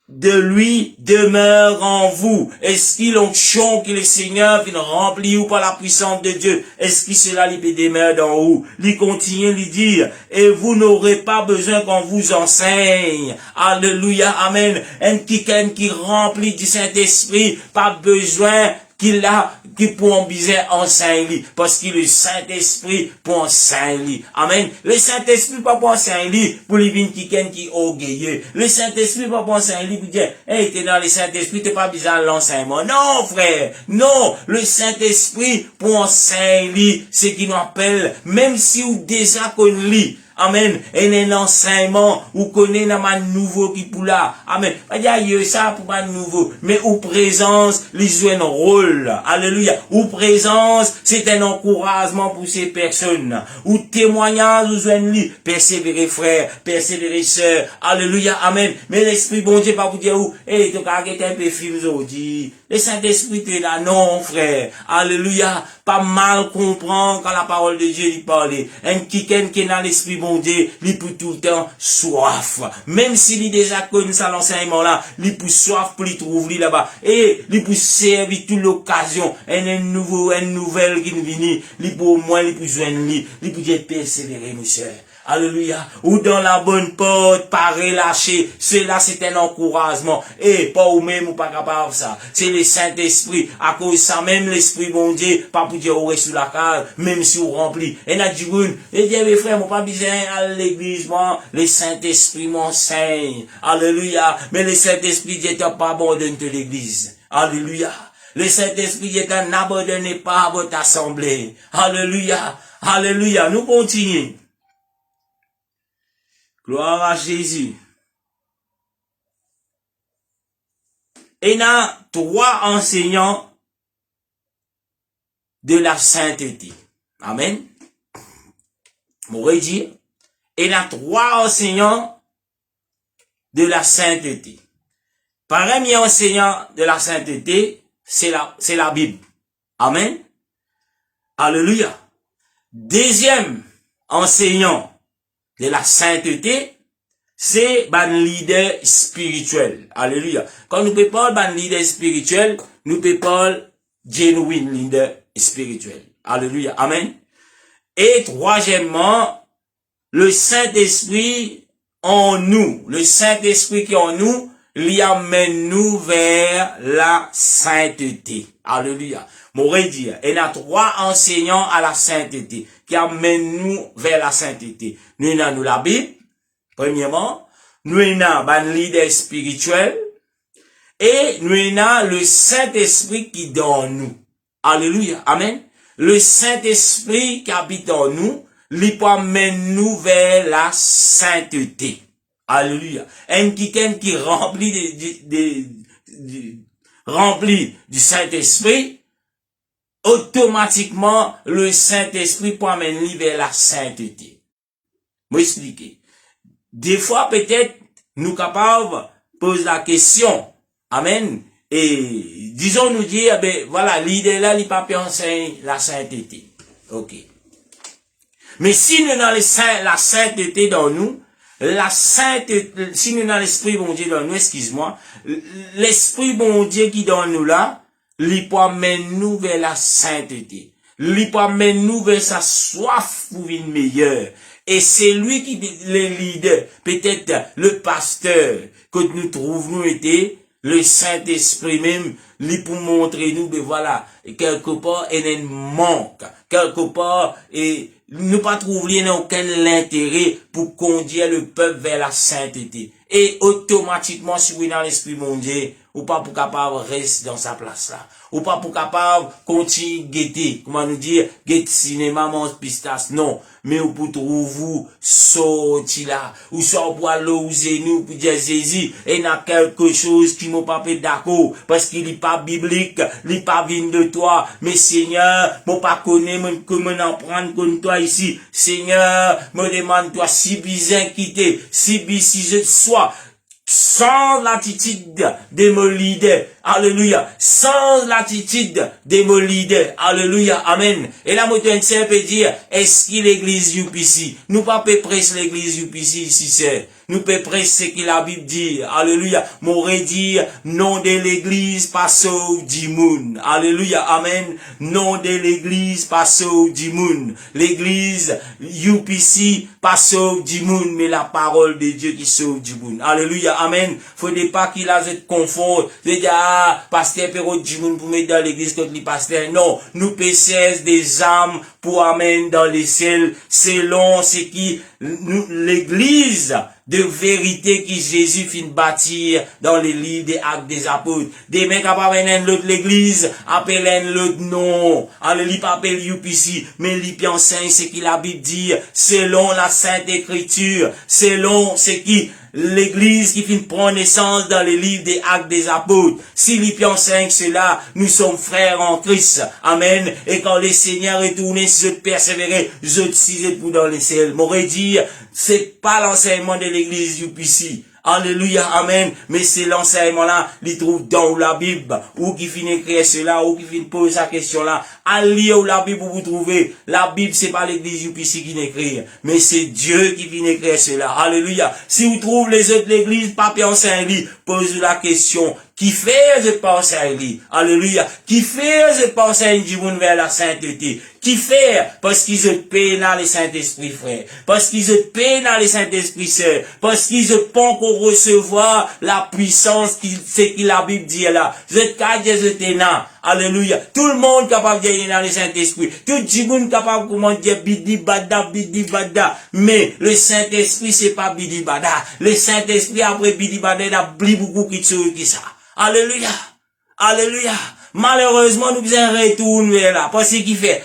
de lui demeure en vous. Est-ce qu'il l'onction que le Seigneur vient remplir ou par la puissance de Dieu? Est-ce qu'il cela lui demeure dans vous? Il continue lui dire, et vous n'aurez pas besoin qu'on vous enseigne. Alléluia, amen. Un qui remplit du Saint-Esprit, pas besoin qui pour biser enseigne parce que le Saint-Esprit pour enseigner. Amen. Le Saint-Esprit pas pour enseigner pour les vins qui orgueilleux. Le Saint-Esprit pas pour enseigner pour dire, hey, t'es dans le Saint-Esprit, t'es pas besoin de l'enseignement. Non, frère. Non. Le Saint-Esprit pour enseigner ce qui nous appelle, même si vous déjà connaissez. Amen. Et un enseignement, ou connaît un nouveau qui pour là. Amen. Pas dire ça pour un nouveau. Mais ou présence, les joue un rôle. Alléluia. Ou présence, c'est un encouragement pour ces personnes. Ou témoignage, ou joue lui. Persévérer frère, persévérer sœur. Alléluia. Amen. Mais l'Esprit bon Dieu pas vous dire où, hey, tu as un peu film aujourd'hui. Le Saint-Esprit est là. Non, frère. Alléluia. Pas mal comprendre quand la parole de Dieu lui parle. Un qui est dans l'Esprit bon Dieu, il peut tout le temps soif. Même s'il est déjà connu ça l'enseignement là, il peut soif pour lui trouver là-bas. Et il peut servir toute l'occasion. Une nouvelle qui vient. Il peut au moins, il peut joindre lui. Il peut dire persévérer, mes chers. Alléluia. Ou dans la bonne porte, pas relâcher. Cela, c'est un encouragement. Et pas ou même ou pas capable de ça. C'est le Saint-Esprit. À cause de ça, même l'Esprit bon Dieu, pas pour dire, ouais, sous la case, même si on remplit. Et n'a dit, et dit, mes frères, mon pas besoin à l'église, moi, le Saint-Esprit m'enseigne. Alléluia. Mais le Saint-Esprit dit, t'as pas abandonné de l'église. Alléluia. Le Saint-Esprit dit, n'abandonnez pas votre assemblée. Alléluia. Alléluia. Nous continuons. Gloire à Jésus. Et il y a 3 enseignants de la sainteté. Amen. M'aurait dit, il y a 3 enseignants de la sainteté. Premier enseignant de la sainteté, c'est la Bible. Amen. Alléluia. Deuxième enseignant de la sainteté, c'est un leader spirituel. Alléluia. Quand nous parlons d'un leader spirituel, nous parlons genuine leader spirituel. Alléluia. Amen. Et troisièmement, le Saint-Esprit en nous. Le Saint-Esprit qui est en nous, lui amène nous vers la sainteté. Alléluia. M'aurait dit, il y a 3 enseignants à la sainteté qui amènent nous vers la sainteté. Nous avons la Bible, premièrement. Nous avons un leader spirituel. Et nous avons le Saint-Esprit qui est dans nous. Alléluia. Amen. Le Saint-Esprit qui habite en nous, lui amène nous vers la sainteté. Alléluia. Un qui rempli du Saint-Esprit, automatiquement, le Saint-Esprit peut amener vers la sainteté. M'expliquer. Des fois, peut-être, nous capables poser la question. Amen. Et, disons, nous dire, ben, voilà, l'idée là, il pas enseigner la sainteté. Ok. Mais si nous avons la sainteté dans nous, la sainteté, si nous avons l'esprit bon Dieu dans nous, excuse-moi, l'esprit bon Dieu qui dans nous là, il peut amener nous vers la sainteté. Il peut amener nous vers sa soif pour une meilleure. Et c'est lui qui, le leader, peut-être le pasteur, que nous trouvons était, le Saint-Esprit même, lui pour montrer nous, ben voilà, quelque part, il y a un manque. Quelque part, et nous pas trouver aucun intérêt pour conduire le peuple vers la sainteté. Et automatiquement, si vous êtes dans l'esprit mondial, ou pas pour capable rester dans sa place là. Ou pas pour capable continuer guetter, comment nous dire, guetter cinéma, mange pistache, non. Mais ou pour trouver vous, sortir là, ou soit pour aller aux nous, pour dire Jésus, et il y a quelque chose qui m'a pas fait d'accord, parce qu'il n'est pas biblique, il n'est pas venu de toi, mais Seigneur, moi pas connaître, comment en prendre comme toi ici, Seigneur, me demande toi, si bizarre quitter, si je sois, sans l'attitude de mon leader. Alléluia. Sans l'attitude de mon leader. Alléluia. Amen. Et là, moi, je peut dire, est-ce qu'il l'église UPC? Nous pas prêcher l'église UPC ici, c'est. Nous peut prêcher ce que la Bible dit. Alléluia. M'aurait dit, nom de l'église, pas sauve du monde. Alléluia. Amen. Nom de l'église, pas sauve du monde. L'église UPC, pas sauve du monde, mais la parole de Dieu qui sauve du monde. Alléluia. Amen. Faudrait pas qu'il a cette confort. C'est dire, pasteur Perrault du monde pour mettre dans l'église contre les pasteurs. Non. Nous pêchons des âmes pour amener dans les ciels selon ce qui, l'église de vérité qui Jésus fin bâtir dans les livres des actes des apôtres. Des mecs capables de l'autre l'église, appellent l'autre nom. Alléluia, pas appelle UPC, mais l'IP enseigne ce que la Bible dit, selon la Sainte Écriture, selon ce qui l'église qui finit prendre naissance dans les livres des actes des apôtres. Si l'IP enseigne cela, nous sommes frères en Christ. Amen. Et quand le Seigneur est tourné, si je persévérer, je te pour dans les ciels. M'aurait dit, c'est pas l'enseignement de l'église UPC. Alléluia, amen. Mais c'est l'enseignement là, il trouve dans la Bible, ou qui finit écrire cela, ou qui finit poser sa question là. Allez où la Bible vous trouvez. La Bible, c'est pas l'église UPC qui n'écrit, mais c'est Dieu qui vient écrire cela. Alléluia. Si vous trouvez les autres l'église, papier en Saint-Lit, posez la question. Qui fait je pense à lui? Alléluia. Qui fait je pense à du monde vers la sainteté? Qui fait? Parce qu'ils ont paix dans les Saint-Esprit, frère. Parce qu'ils ont paix dans les Saint-Esprit, sœur. Parce qu'ils ont pas encore recevoir la puissance c'est qui la Bible dit là. Je t'ai Alléluia. Tout le monde capable de gagner dans le Saint-Esprit. Tout le monde capable de dire bidi bada. Mais le Saint-Esprit c'est pas bidi bada. Le Saint-Esprit après bidi bada, il a beaucoup qui ça. Alléluia. Alléluia. Malheureusement, nous faisons un retour vers là. Parce qu'il fait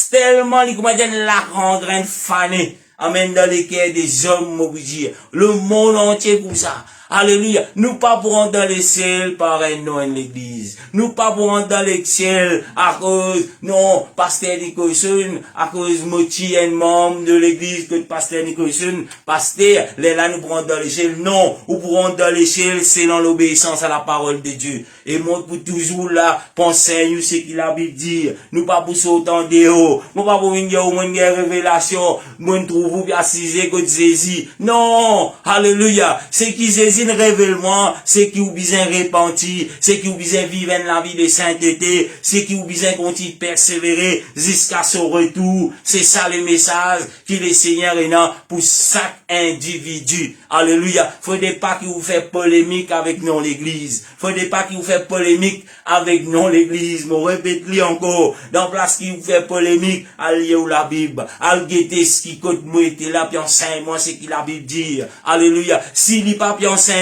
tellement, la rendre fanée. Amen, dans les cœurs des hommes, mon Dieu. Le monde entier pour ça. Alléluia. Nous pas pour rentrer dans les ciels par un nom de l'église. Nous pas pour rentrer dans les ciels à cause, non, pasteur Nicholson, à cause moitié un membre de l'église que pasteur Nicholson, pasteur, là nous pour rentrer dans les ciels. Non, ou pour rentrer dans les ciels, c'est dans l'obéissance à la parole de Dieu. Et moi, pour toujours là, penser, ce qu'il a Bible dit. Nous pas pour sauter en dehors. Nous pas pour venir au monde de révélation. Nous trouvons bien assisé que Jésus. Non, alléluia. C'est qui Jésus révèle-moi, c'est qui ou besoin repentir, c'est qui ou besoin vivre la vie de sainteté, c'est qui ou besoin continuer persévérer jusqu'à son retour. C'est ça le message que le Seigneur est là pour chaque individu. Alléluia. Faudrait pas qu'il vous fait polémique avec non l'église. Faudrait pas qu'il vous fait polémique avec non l'église. Me répète-le encore. Dans place qui vous fait polémique, allez où la Bible. Allez guetter ce qui côté moi était là, puis enseigne-moi ce que la Bible dit. Alléluia. S'il n'est pas puis enseigne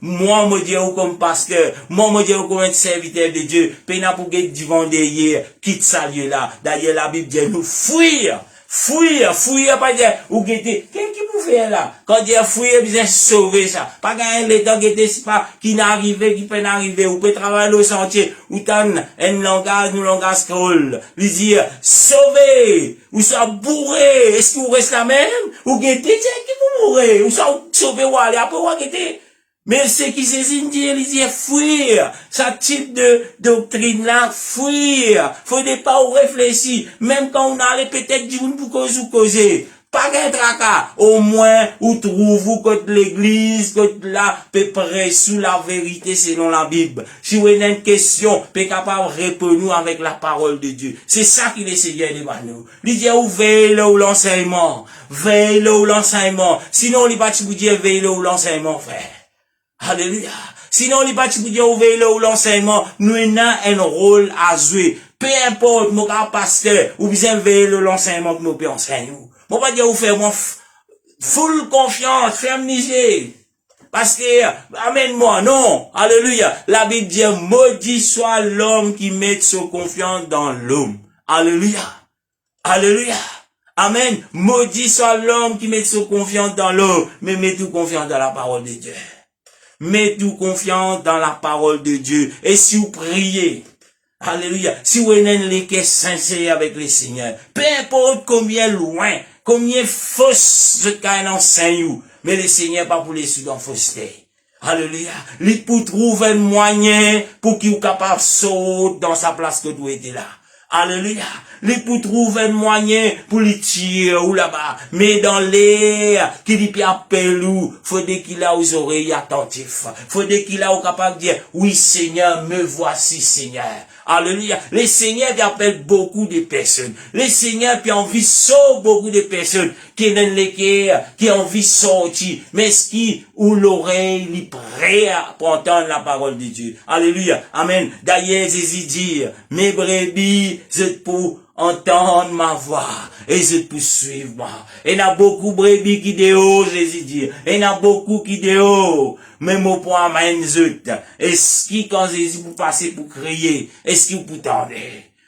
moi me dis comme pasteur, moi me dis comme un serviteur de Dieu, pena pour que du vent derrière, quitte ça lieu là. D'ailleurs la Bible dit nous fuir Fuir, pas dire, ou guetter. Qu'est-ce qui vous fait là? Quand dire fuir, bien sauver ça. Pas gagner le temps guetter, c'est pas, qui n'arrive, qui peut n'arriver, ou peut travailler au sentier, ou t'en, un langage, nous langage scroll. Lui dire, sauver, ou ça bourré, est-ce que vous restez la même? Ou guetter, c'est qui vous mourrez, ou ça sauver, ou aller, après, ou guetter. Mais ce qui se dit, il dit fuir. Ce type de doctrine là, fuir. Faut pas réfléchir. Même quand on allait peut-être dire pour causer. Pas qu'un tracas. Au moins, ou trouve-vous que l'église, que là, peut près sous la vérité selon la Bible. Si vous avez une question, peut capable de répondre avec la parole de Dieu. C'est ça qu'il essayait de nous. Il dit, veille là où l'enseignement. Veille là où l'enseignement. Sinon, il va vous dire, veille là où l'enseignement, frère. Alléluia. Sinon, les bâtiments qui ont ouvert ou l'enseignement, nous avons un rôle à jouer. Peu importe, mon pasteur, ou bien veiller l'enseignement que nous pouvons enseigner. Mon pas dire, vous faites full confiance, fermez. Parce que, amène-moi, non. Alléluia. La Bible dit, maudit soit l'homme qui met sa confiance dans l'homme. Alléluia. Alléluia. Amen. Maudit soit l'homme qui met sa confiance dans l'homme, mais met tout confiance dans la parole de Dieu. Mettez-vous confiance dans la parole de Dieu. Et si vous priez, alléluia, si vous avez les cœurs sincères avec le Seigneur, peu importe combien loin, combien fausse ce qu'il enseigne, mais le Seigneur pas pour les sous dans fausseté. Alléluia. Il pour trouver un moyen pour qu'il soit capable de sauter dans sa place que vous êtes là. Alléluia. Il pour trouver un moyen pour les tirer ou là-bas. Mais dans l'air, qu'il y appelle ou, faudrait qu'il a aux oreilles attentifs. Faudrait qu'il a capable de dire, oui Seigneur, me voici Seigneur. Alléluia. Le Seigneur qui appelle beaucoup de personnes. Le Seigneur qui a envie de sauver beaucoup de personnes. Qui ont les cœurs, qui ont envie de sortir. Mais ce qui, ou l'oreille, il est prêt pour entendre la parole de Dieu. Alléluia. Amen. D'ailleurs, Jésus dit, mes brebis, c'est pour entendre ma voix et je peux suivre moi. Et il y a beaucoup de brebis qui dehors, Jésus dit. Et il y a beaucoup qui dehors. Même au point amène zut. Est-ce que quand Jésus vous passer pour crier, est-ce que vous pouvez tendre?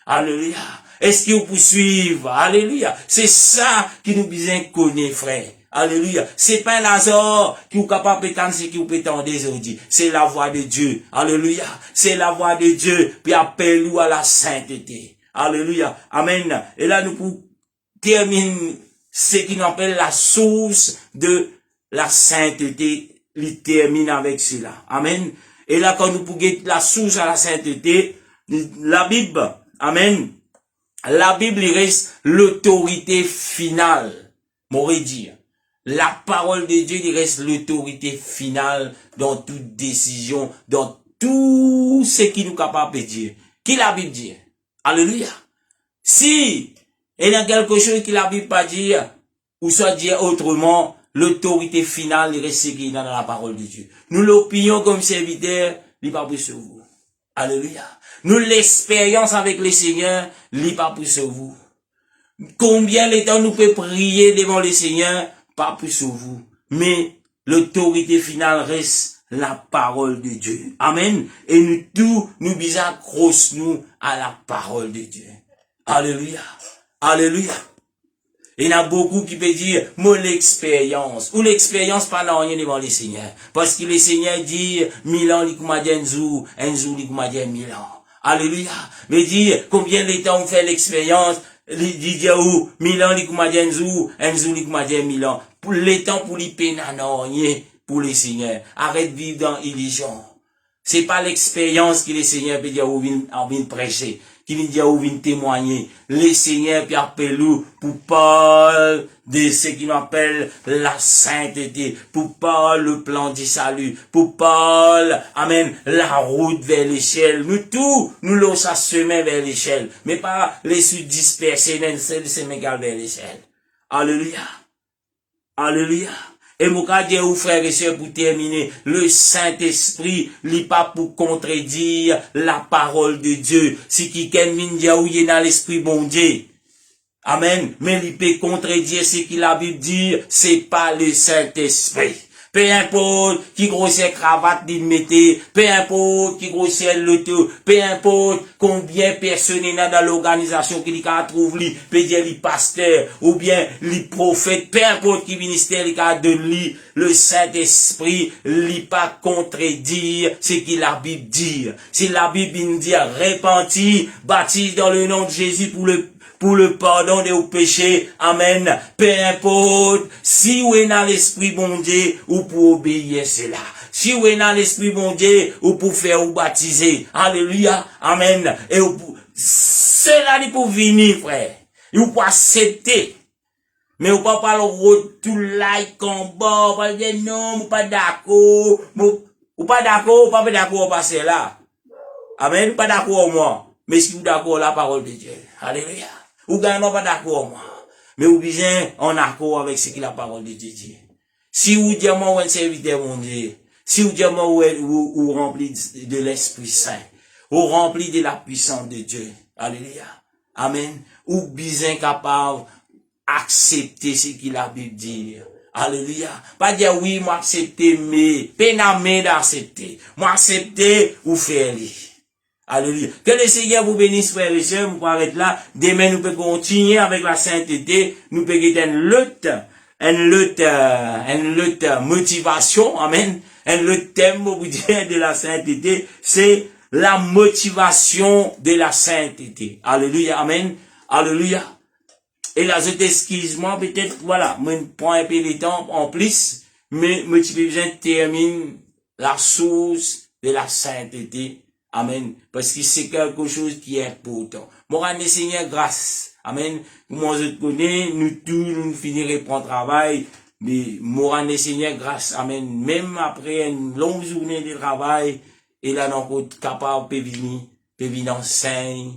Alléluia. Est-ce que vous pouvez suivre? Alléluia. C'est ça qui nous besoin connaître, frère. Alléluia. C'est pas un Lazare qui est capable de prétendre ce qui vous prétend aujourd'hui. C'est la voix de Dieu. Alléluia. C'est la voix de Dieu. Puis appelle-nous à la sainteté. Alléluia. Amen. Et là, nous pouvons terminer ce qui nous appelle la source de la sainteté. Il termine avec cela. Amen. Et là, quand nous pouvons la source à la sainteté, la Bible, amen. La Bible, il reste l'autorité finale. M'aurait dit. La parole de Dieu, il reste l'autorité finale dans toute décision, dans tout ce qui nous est capable de dire. Qui la Bible dit? Alléluia. Si il y a quelque chose qui la Bible pas dire, ou soit dire autrement, l'autorité finale reste ce qui est dans la parole de Dieu. Nous l'opinion comme serviteur, il pas pour sur vous. Alléluia. Nous l'expérience avec le Seigneur, il pas pour sur vous. Combien de temps nous pouvons prier devant le Seigneur, pas pour sur vous. Mais l'autorité finale reste la parole de Dieu. Amen. Et nous tous, nous bisons accrocher nous à la parole de Dieu. Alléluia. Alléluia. Il y en a beaucoup qui peuvent dire, mon l'expérience. Ou l'expérience pas dans rien devant le Seigneur. Parce que le Seigneur dit, 1000 ans, il m'a dit un jour, il m'a dit 1000 ans. Alléluia. Mais dire, combien de temps on fait l'expérience, il dit, 1000 ans, il m'a dit un jour, il m'a dit 1000 ans. Pour les temps, pour les peines, non, rien pour les Seigneurs. Arrête de vivre dans l'illusion. C'est pas l'expérience que le Seigneur peut dire, ou vient prêcher. Qui vient dire, ou vient témoigner. Le Seigneur peut appeler nous pour parler de ce qu'il appelle la sainteté, pour parler le plan du salut, pour parler, amen, la route vers l'échelle. Nous tous, nous l'avons sa semaine vers l'échelle. Mais pas les sous dispersés, mais c'est vers l'échelle. Alléluia. Alléluia. Et mon cas dit aux frères et sœurs pour terminer, le Saint-Esprit n'est pas pour contredire la parole de Dieu. Si quelqu'un mine dit où il est dans l'Esprit bon Dieu. Amen. Mais il peut contredire ce que la Bible dit, c'est pas le Saint-Esprit. Peu importe qui grossière cravate dit mettez, peu importe qui grossière l'auto, peu importe combien personne est dans l'organisation qui a trouvé peut dire les pasteurs ou bien les prophètes, peu importe qui ministère il a donné le Saint-Esprit, il pas contredire ce que la Bible dit. Si la Bible dit repentis, baptise dans le nom de Jésus pour le pardon de vos péchés. Amen. Peu importe, si vous êtes dans l'esprit bon Dieu, ou pour obéir cela. Si vous êtes dans l'esprit bon Dieu, ou pour faire ou baptiser. Alléluia. Amen. Et cela dit pour venir, frère. Vous pour accepter. Mais vous pas parler retour like en bas, pas dire non, vous pas d'accord. Vous pas d'accord, pas d'accord passer là. Amen. Pas d'accord moi. Mais si vous d'accord la parole de Dieu. Alléluia. Ou gagnez pas d'accord, moi. Mais vous bien en accord avec ce que la parole de Dieu dit. Si vous dites, moi, vous êtes serviteur, mon Dieu. Si vous dites, moi, vous rempli de l'Esprit Saint. Vous rempli de la puissance de Dieu. Alléluia. Amen. Ou bien capable d'accepter ce que la Bible dit. Alléluia. Pas dire oui, moi accepter, mais pénamé d'accepter. Moi accepter ou faire lui. Alléluia. Que le Seigneur vous bénisse, frères et sœurs. Vous pouvez arrêter là. Demain, nous pouvons continuer avec la sainteté. Nous pouvons avoir une lutte motivation. Amen. Le thème, vous dire, de la sainteté, c'est la motivation de la sainteté. Alléluia. Amen. Alléluia. Et là, je t'excuse-moi, peut-être, voilà, je prends un peu de temps en plus, mais je besoin de terminer la source de la sainteté. Amen. Parce que c'est quelque chose qui est important. Mon rendre Seigneur grâce. Amen. Moi, je te connais, nous tous, nous finirons par travail. Mais mon rendre Seigneur grâce. Amen. Même après une longue journée de travail, et là, nous sommes capables de venir enseigner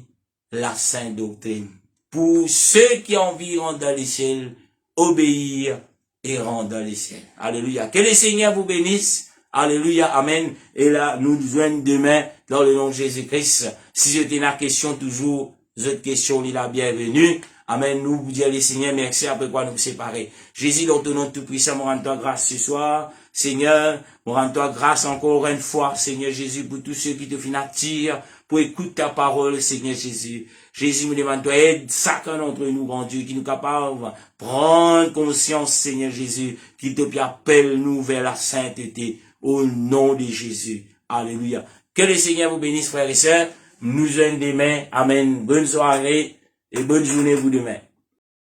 la sainte doctrine. Pour ceux qui ont envie de rentrer dans les ciels, obéir et rentrer dans les ciels. Alléluia. Que le Seigneur vous bénisse. Alléluia, amen. Et là, nous nous joignons demain dans le nom de Jésus-Christ. Si j'étais la question toujours, cette question est la bienvenue. Amen. Nous vous disons, les Seigneur, merci après quoi nous séparer. Jésus, dans ton nom tout-puissant, nous rendons grâce ce soir. Seigneur, nous rendons grâce encore une fois, Seigneur Jésus, pour tous ceux qui te font attirer, pour écouter ta parole, Seigneur Jésus. Jésus, me demande, toi, aide chacun d'entre nous, grand Dieu, qui nous capable de prendre conscience, Seigneur Jésus, qui te appelle nous vers la sainteté. Au nom de Jésus. Alléluia. Que le Seigneur vous bénisse, frères et sœurs. Nous sommes demain. Amen. Bonne soirée et bonne journée vous demain.